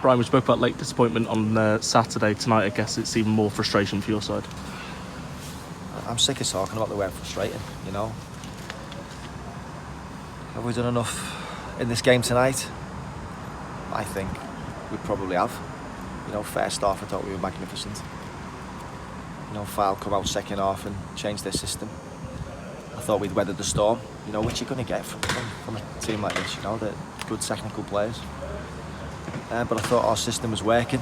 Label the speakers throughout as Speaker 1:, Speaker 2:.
Speaker 1: Bryan, we spoke about late disappointment on Saturday. Tonight, I guess it's even more frustration for your side.
Speaker 2: I'm sick of talking about the word frustrating, you know. Have we done enough in this game tonight? I think we probably have. You know, first half I thought we were magnificent. You know, Fylde come out second half and change their system. I thought we'd weathered the storm, you know, which you're going to get from a team like this, you know, they're good technical players. But I thought our system was working.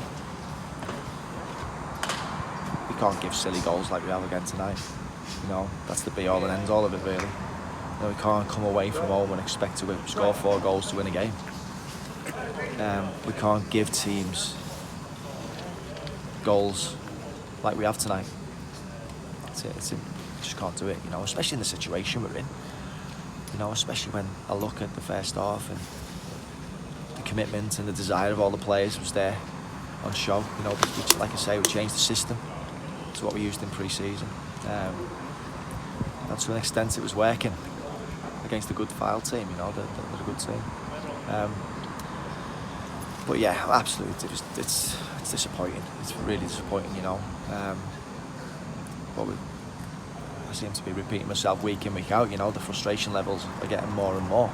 Speaker 2: We can't give silly goals like we have again tonight. You know, that's the be-all and end-all of it, really. You know, we can't come away from home and expect to score 4 goals to win a game. We can't give teams goals like we have tonight. That's it. Just can't do it, you know, especially in the situation we're in. You know, especially when I look at the first half and the commitment and the desire of all the players was there on show. You know, like I say, we changed the system to what we used in pre-season. And to an extent it was working against a good Fylde team, you know, they're a good team. But yeah, absolutely, it's disappointing. It's really disappointing, you know. But I seem to be repeating myself week in, week out, you know, the frustration levels are getting more and more,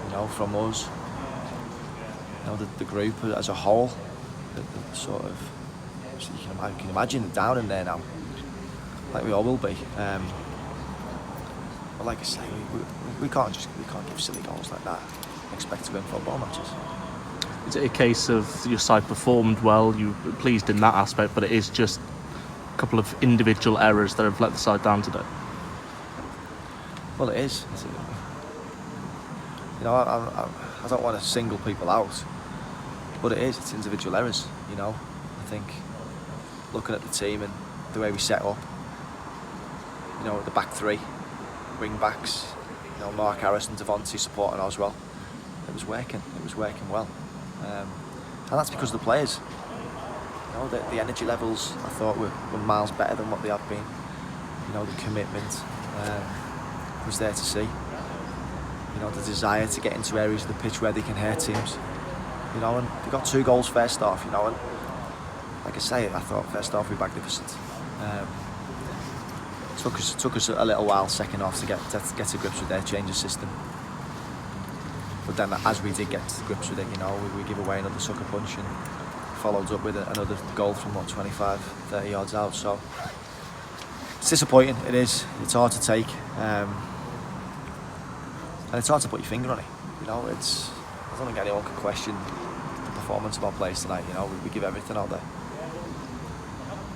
Speaker 2: you know, from us. You know, the group as a whole, the sort of, so you can imagine it down in there now, like we all will be. But like I say, we can't give silly goals like that and expect to win football matches.
Speaker 1: Is it a case of your side performed well, you were pleased in that aspect, but it is just a couple of individual errors that have let the side down today?
Speaker 2: Well, it is. You know, I don't want to single people out, but it is. It's individual errors, you know. I think looking at the team and the way we set up, you know, the back three, wing backs, you know, Mark Harris and Devontae supporting Oswell, it was working well. And that's because of the players. You know, the energy levels I thought were miles better than what they have been. You know, the commitment was there to see. You know, the desire to get into areas of the pitch where they can hurt teams. You know, and they got 2 goals first half, you know, and like I say, I thought first half we were magnificent. Took us a little while second half to get to grips with their change of system. But then as we did get to grips with it, you know, we give away another sucker punch and followed up with another goal from 25-30 yards out. So it's disappointing, it is. It's hard to take. And it's hard to put your finger on it. You know, I don't think anyone can question the performance of our players tonight. You know, we give everything out there.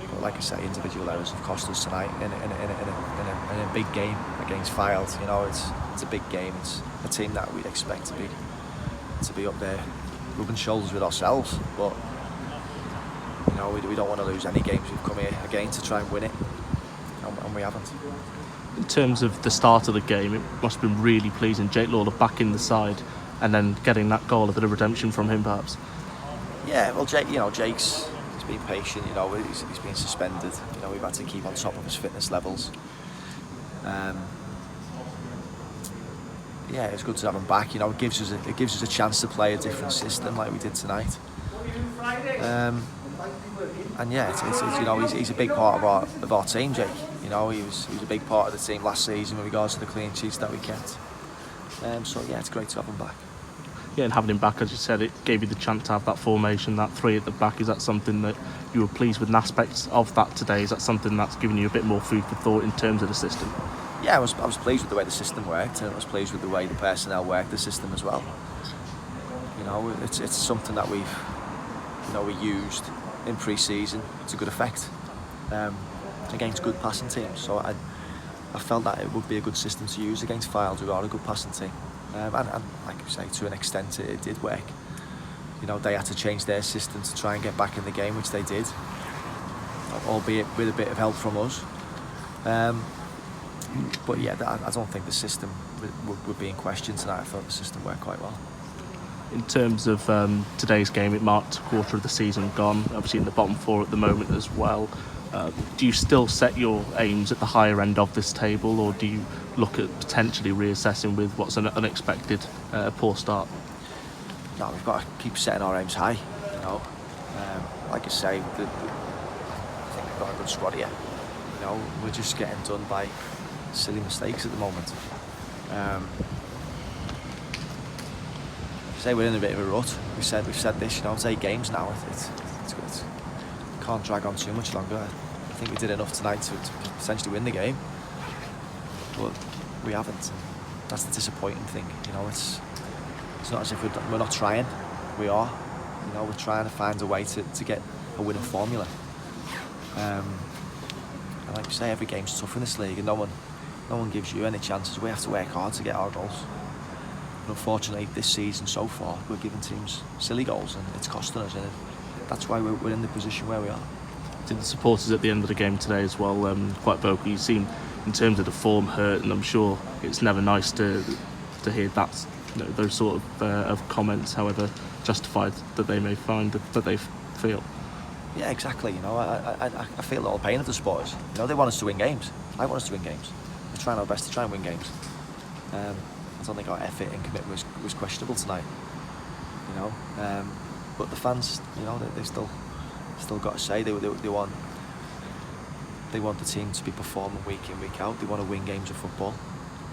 Speaker 2: But like I say, individual errors have cost us tonight in a big game against Fylde. You know, it's a big game. It's a team that we'd expect to be up there, rubbing shoulders with ourselves. But you know, we don't want to lose any games. We've come here again to try and win it, and we haven't.
Speaker 1: In terms of the start of the game, it must have been really pleasing. Jake Lawler back in the side, and then getting that goal, a bit of redemption from him, perhaps.
Speaker 2: Yeah, well, Jake's been patient. You know, he's been suspended. You know, we've had to keep on top of his fitness levels. Yeah, it's good to have him back. You know, it gives us a chance to play a different system like we did tonight. And yeah, it's you know, he's a big part of our team, Jake. You know, he was a big part of the team last season with regards to the clean sheets that we kept. So yeah, it's great to have him back.
Speaker 1: Yeah, and having him back, as you said, it gave you the chance to have that formation, that 3 at the back. Is that something that you were pleased with, an aspect of that today? Is that something that's given you a bit more food for thought in terms of the system?
Speaker 2: Yeah, I was pleased with the way the system worked, and I was pleased with the way the personnel worked the system as well. You know, it's something that we used in pre-season to good effect against good passing teams. So I felt that it would be a good system to use against Fylde, who are a good passing team. And like you say, to an extent it did work. You know, they had to change their system to try and get back in the game, which they did, albeit with a bit of help from us. But yeah, I don't think the system would be in question tonight. I thought the system worked quite well.
Speaker 1: In terms of today's game, it marked a quarter of the season gone, obviously in the bottom 4 at the moment as well. Do you still set your aims at the higher end of this table, or do you look at potentially reassessing with what's an unexpected poor start?
Speaker 2: No, we've got to keep setting our aims high. know. Like I say, I think we've got a good squad here. You know, we're just getting done by silly mistakes at the moment. Say we're in a bit of a rut. We've said this, you know, it's 8 games now. It's can't drag on too much longer. I think we did enough tonight to essentially win the game, but we haven't. That's the disappointing thing. You know, it's not as if we're not trying. We are. You know, we're trying to find a way to get a winning formula. And like you say, every game's tough in this league, and no one gives you any chances. We have to work hard to get our goals. But unfortunately, this season so far, we're giving teams silly goals, and it's costing us. And that's why we're in the position where we are.
Speaker 1: Did the supporters at the end of the game today as well quite vocal? You seem, in terms of the form, hurt, and I'm sure it's never nice to hear that, you know, those sort of comments, however justified that they may find that they feel.
Speaker 2: Yeah, exactly. You know, I feel all the pain of the supporters. You know, they want us to win games. I want us to win games. We're trying our best to try and win games. I don't think our effort and commitment was questionable tonight. You know, but the fans, you know, they still got to say they want the team to be performing week in, week out. They want to win games of football,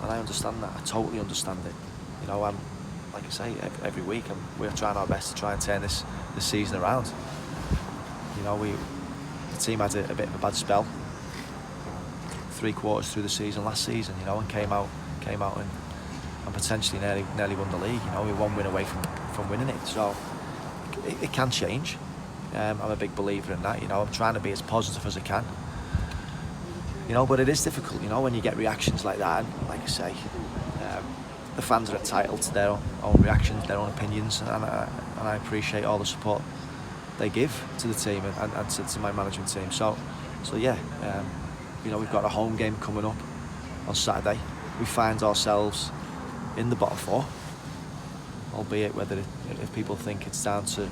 Speaker 2: and I understand that. I totally understand it. You know, like I say, every week we're trying our best to try and turn this season around. You know, the team had a bit of a bad spell 3 quarters through the season last season. You know, and came out and potentially nearly won the league. You know, we're 1 win away from winning it. So it can change. I'm a big believer in that. You know, I'm trying to be as positive as I can. You know, but it is difficult. You know, when you get reactions like that. And like I say, the fans are entitled to their own reactions, their own opinions, and I appreciate all the support they give to the team and to my management team. So yeah, you know, we've got a home game coming up on Saturday. We find ourselves in the bottom 4, albeit if people think it's down to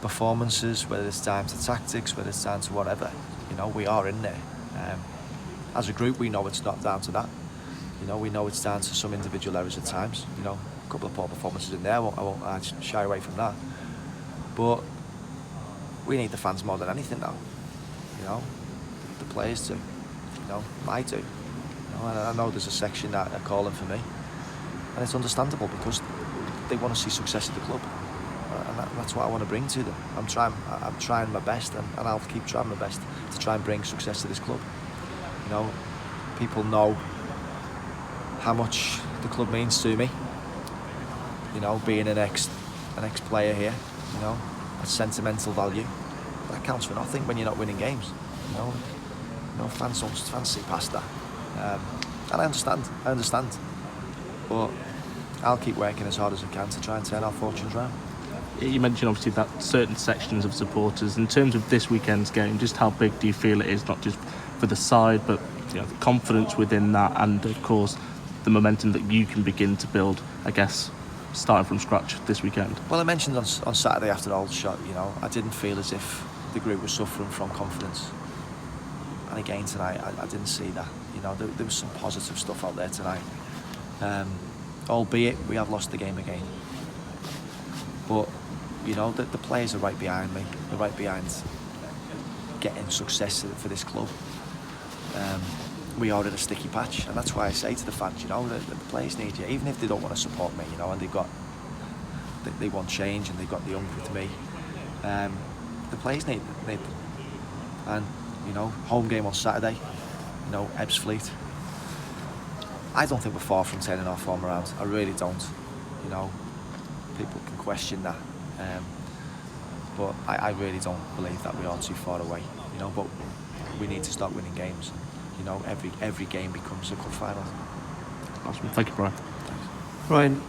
Speaker 2: performances, whether it's down to tactics, whether it's down to whatever, you know, we are in there. As a group, we know it's not down to that. You know, we know it's down to some individual errors at times. You know, a couple of poor performances in there. I won't shy away from that. But we need the fans more than anything now. You know, the players do. You know, I do. You know, and I know there's a section that are calling for me, and it's understandable because they want to see success at the club, and that's what I want to bring to them. I'm trying my best, and I'll keep trying my best to try and bring success to this club. You know, people know how much the club means to me. You know, being an ex-player here, you know, a sentimental value. That counts for nothing when you're not winning games. You know, fans see past that. And I understand. But I'll keep working as hard as I can to try and turn our fortunes round.
Speaker 1: You mentioned obviously that certain sections of supporters. In terms of this weekend's game, just how big do you feel it is, not just for the side, but you know, the confidence within that, and of course the momentum that you can begin to build, I guess, starting from scratch this weekend? Well,
Speaker 2: I mentioned on Saturday after the old shot, you know, I didn't feel as if the group was suffering from confidence. And again tonight, I didn't see that. You know, there was some positive stuff out there tonight. Albeit we have lost the game again. But, you know, the players are right behind me. They're right behind getting success for this club. We are in a sticky patch, and that's why I say to the fans, you know, the players need you, even if they don't want to support me, you know, and they want change and they've got the hunger with me. The players need them. And, you know, home game on Saturday, you know, Ebbsfleet. I don't think we're far from turning our form around. I really don't. You know, people can question that. But I really don't believe that we are too far away. You know, but we need to start winning games. You know, every game becomes a cup final.
Speaker 1: Awesome. Thank you, Bryan.
Speaker 2: Thanks.
Speaker 3: Bryan,